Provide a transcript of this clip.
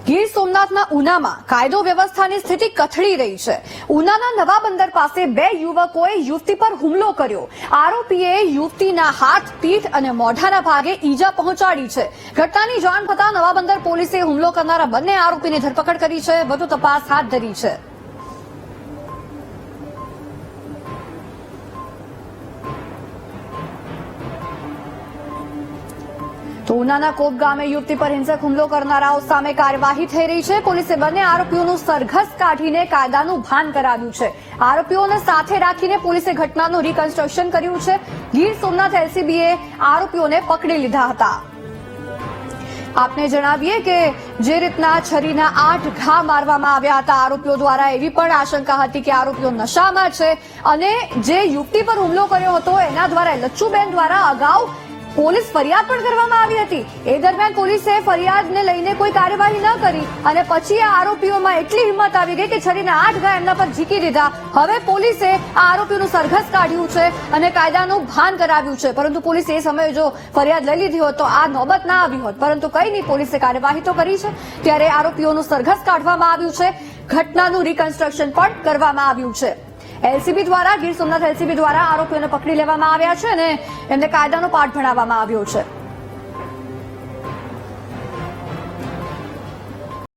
ગીર સોમનાથના ઉનામાં કાયદો વ્યવસ્થાની સ્થિતિ કથળી રહી છે. ઉનાના નવા બંદર પાસે બે યુવકોએ યુવતી પર હુમલો કર્યો. આરોપીએ યુવતીના હાથ, પીઠ અને મોઢાના ભાગે ઈજા પહોંચાડી છે. ઘટનાની જાણ થતાં નવા બંદર પોલીસે હુમલો કરનારા બંને આરોપીની ધરપકડ કરી છે. વધુ તપાસ હાથ ધરી છે. તો ઉનાના કોપ ગામે યુવતી પર હિંસક હુમલો કરનારાઓ સામે કાર્યવાહી થઈ રહી છે. પોલીસે બંને આરોપીઓનું સરઘસ કાઢીને કાયદાનું ભાન કરાવ્યું છે. આરોપીઓને સાથે રાખીને પોલીસે ઘટનાનું રિકન્સ્ટ્રક્શન કર્યું છે. ગીર સોમનાથ એલસીબીએ આરોપીઓને પકડી લીધા હતા. આપને જણાવીએ કે જે રીતના છરીના 8 ઘા મારવામાં આવ્યા હતા આરોપીઓ દ્વારા, એવી પણ આશંકા હતી કે આરોપીઓ નશામાં છે અને જે યુવતી પર હુમલો કર્યો હતો એના દ્વારા લચ્છુબેન દ્વારા અગાઉ પોલીસ ફરિયાદ પણ કરવામાં આવી હતી. એ દરમિયાન પોલીસે ફરિયાદને લઈને કોઈ કાર્યવાહી ન કરી અને પછી આ આરોપીઓમાં એટલી હિંમત આવી ગઈ કે છરીના 8 ઘા એમના પર ઝીકી દીધા. હવે પોલીસે આ આરોપીઓનું સરઘસ કાઢ્યું છે અને કાયદાનું ભાન કરાવ્યું છે. પરંતુ પોલીસે એ સમયે જો ફરિયાદ લઈ લીધી હોત તો આ નોબત ના આવી હોત. પરંતુ કંઈ નહીં, પોલીસે કાર્યવાહી તો કરી છે. ત્યારે આરોપીઓનું સરઘસ કાઢવામાં આવ્યું છે. ઘટનાનું રિકન્સ્ટ્રક્શન પણ કરવામાં આવ્યું છે. એલસીબી દ્વારા, ગીર સોમનાથ એલસીબી દ્વારા આરોપીઓને પકડી લેવામાં આવ્યા છે અને એમને કાયદાનો પાઠ ભણાવવામાં આવ્યો છે.